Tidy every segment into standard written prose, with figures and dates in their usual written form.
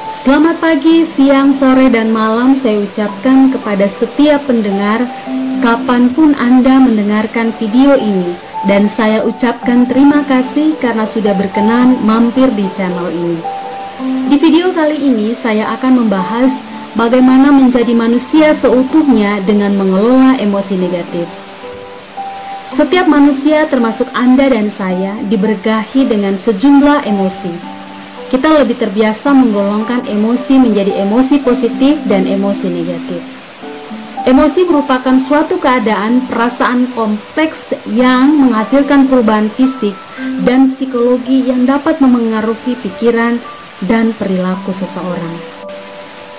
Selamat pagi, siang, sore, dan malam saya ucapkan kepada setiap pendengar kapanpun Anda mendengarkan video ini. Dan saya ucapkan terima kasih karena sudah berkenan mampir di channel ini. Di video kali ini saya akan membahas bagaimana menjadi manusia seutuhnya dengan mengelola emosi negatif. Setiap manusia termasuk Anda dan saya diberkahi dengan sejumlah emosi. Kita lebih terbiasa menggolongkan emosi menjadi emosi positif dan emosi negatif. Emosi merupakan suatu keadaan perasaan kompleks yang menghasilkan perubahan fisik dan psikologi yang dapat memengaruhi pikiran dan perilaku seseorang.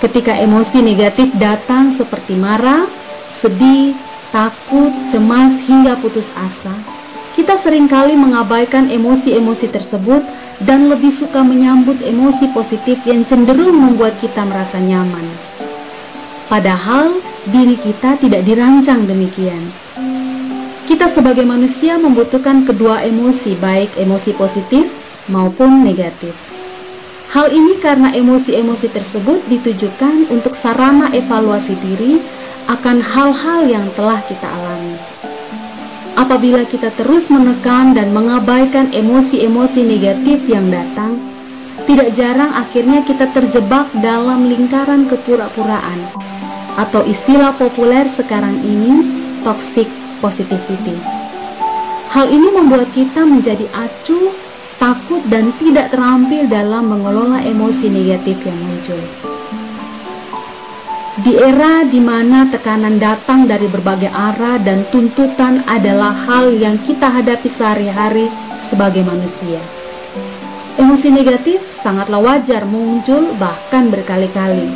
Ketika emosi negatif datang seperti marah, sedih, takut, cemas, hingga putus asa, kita seringkali mengabaikan emosi-emosi tersebut dan lebih suka menyambut emosi positif yang cenderung membuat kita merasa nyaman. Padahal diri kita tidak dirancang demikian. Kita sebagai manusia membutuhkan kedua emosi, baik emosi positif maupun negatif. Hal ini karena emosi-emosi tersebut ditujukan untuk sarana evaluasi diri akan hal-hal yang telah kita alami. Apabila kita terus menekan dan mengabaikan emosi-emosi negatif yang datang, tidak jarang akhirnya kita terjebak dalam lingkaran kepura-puraan atau istilah populer sekarang ini, toxic positivity. Hal ini membuat kita menjadi acuh, takut, dan tidak terampil dalam mengelola emosi negatif yang muncul. Di era di mana tekanan datang dari berbagai arah dan tuntutan adalah hal yang kita hadapi sehari-hari sebagai manusia, emosi negatif sangatlah wajar muncul bahkan berkali-kali.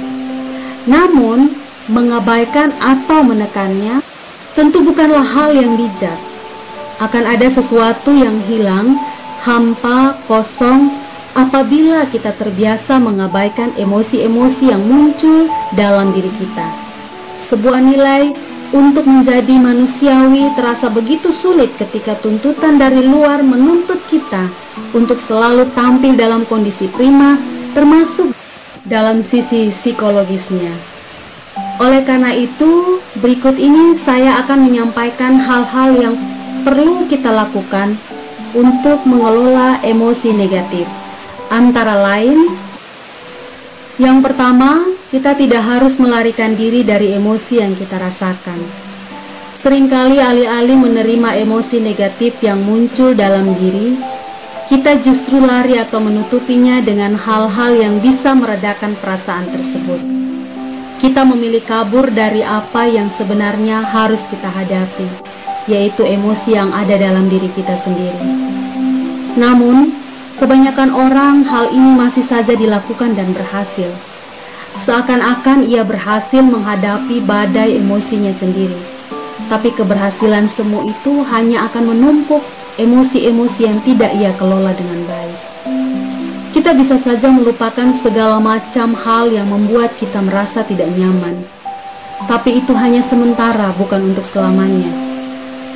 Namun, mengabaikan atau menekannya tentu bukanlah hal yang bijak. Akan ada sesuatu yang hilang, hampa, kosong, apabila kita terbiasa mengabaikan emosi-emosi yang muncul dalam diri kita. Sebuah nilai untuk menjadi manusiawi terasa begitu sulit ketika tuntutan dari luar menuntut kita untuk selalu tampil dalam kondisi prima, termasuk dalam sisi psikologisnya. Oleh karena itu, berikut ini saya akan menyampaikan hal-hal yang perlu kita lakukan untuk mengelola emosi negatif. Antara lain, yang pertama, kita tidak harus melarikan diri dari emosi yang kita rasakan. Seringkali alih-alih menerima emosi negatif yang muncul dalam diri, kita justru lari atau menutupinya dengan hal-hal yang bisa meredakan perasaan tersebut. Kita memilih kabur dari apa yang sebenarnya harus kita hadapi, yaitu emosi yang ada dalam diri kita sendiri. Namun, kebanyakan orang hal ini masih saja dilakukan dan berhasil. Seakan-akan ia berhasil menghadapi badai emosinya sendiri. Tapi keberhasilan semu itu hanya akan menumpuk emosi-emosi yang tidak ia kelola dengan baik. Kita bisa saja melupakan segala macam hal yang membuat kita merasa tidak nyaman. Tapi itu hanya sementara, bukan untuk selamanya.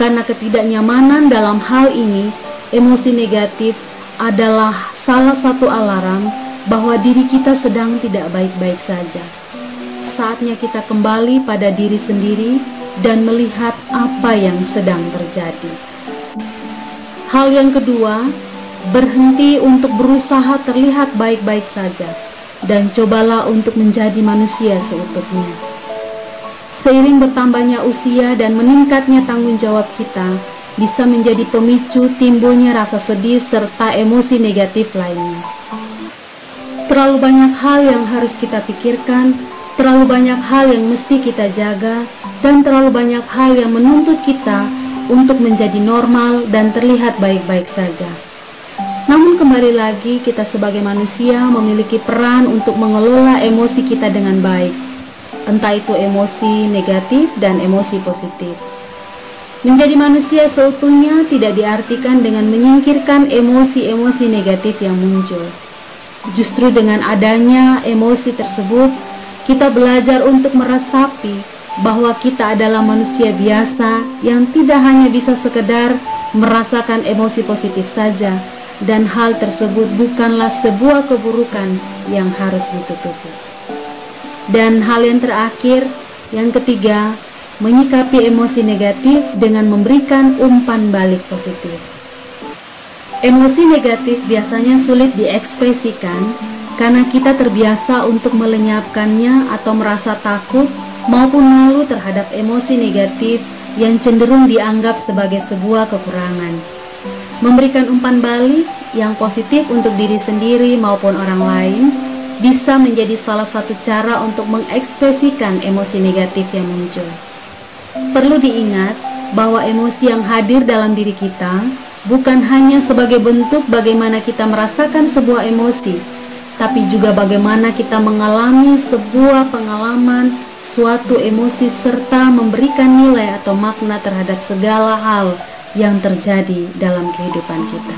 Karena ketidaknyamanan dalam hal ini, emosi negatif adalah salah satu alarm bahwa diri kita sedang tidak baik-baik saja. Saatnya kita kembali pada diri sendiri dan melihat apa yang sedang terjadi. Hal yang kedua, berhenti untuk berusaha terlihat baik-baik saja dan cobalah untuk menjadi manusia seutuhnya. Seiring bertambahnya usia dan meningkatnya tanggung jawab kita, bisa menjadi pemicu timbulnya rasa sedih serta emosi negatif lainnya. Terlalu banyak hal yang harus kita pikirkan, terlalu banyak hal yang mesti kita jaga, dan terlalu banyak hal yang menuntut kita untuk menjadi normal dan terlihat baik-baik saja. Namun kembali lagi, kita sebagai manusia memiliki peran untuk mengelola emosi kita dengan baik, entah itu emosi negatif dan emosi positif. Menjadi manusia seutuhnya tidak diartikan dengan menyingkirkan emosi-emosi negatif yang muncul. Justru dengan adanya emosi tersebut, kita belajar untuk meresapi bahwa kita adalah manusia biasa yang tidak hanya bisa sekedar merasakan emosi positif saja, dan hal tersebut bukanlah sebuah keburukan yang harus ditutupi. Dan hal yang terakhir, yang ketiga, menyikapi emosi negatif dengan memberikan umpan balik positif. Emosi negatif biasanya sulit diekspresikan karena kita terbiasa untuk melenyapkannya atau merasa takut maupun malu terhadap emosi negatif yang cenderung dianggap sebagai sebuah kekurangan. Memberikan umpan balik yang positif untuk diri sendiri maupun orang lain bisa menjadi salah satu cara untuk mengekspresikan emosi negatif yang muncul. Perlu diingat bahwa emosi yang hadir dalam diri kita bukan hanya sebagai bentuk bagaimana kita merasakan sebuah emosi, tapi juga bagaimana kita mengalami sebuah pengalaman, suatu emosi, serta memberikan nilai atau makna terhadap segala hal yang terjadi dalam kehidupan kita.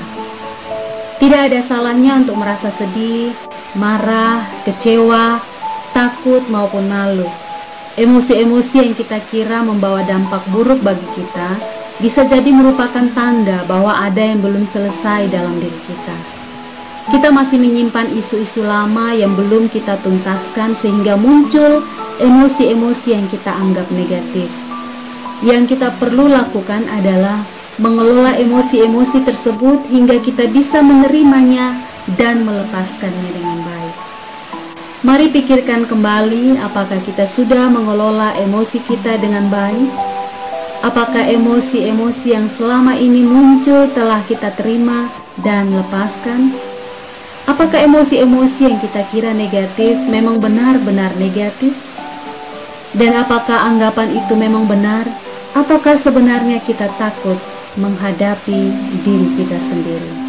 Tidak ada salahnya untuk merasa sedih, marah, kecewa, takut maupun malu. Emosi-emosi yang kita kira membawa dampak buruk bagi kita bisa jadi merupakan tanda bahwa ada yang belum selesai dalam diri kita. Kita masih menyimpan isu-isu lama yang belum kita tuntaskan sehingga muncul emosi-emosi yang kita anggap negatif. Yang kita perlu lakukan adalah mengelola emosi-emosi tersebut hingga kita bisa menerimanya dan melepaskannya dengan baik. Mari pikirkan kembali, apakah kita sudah mengelola emosi kita dengan baik? Apakah emosi-emosi yang selama ini muncul telah kita terima dan lepaskan? Apakah emosi-emosi yang kita kira negatif memang benar-benar negatif? Dan apakah anggapan itu memang benar? Ataukah sebenarnya kita takut menghadapi diri kita sendiri?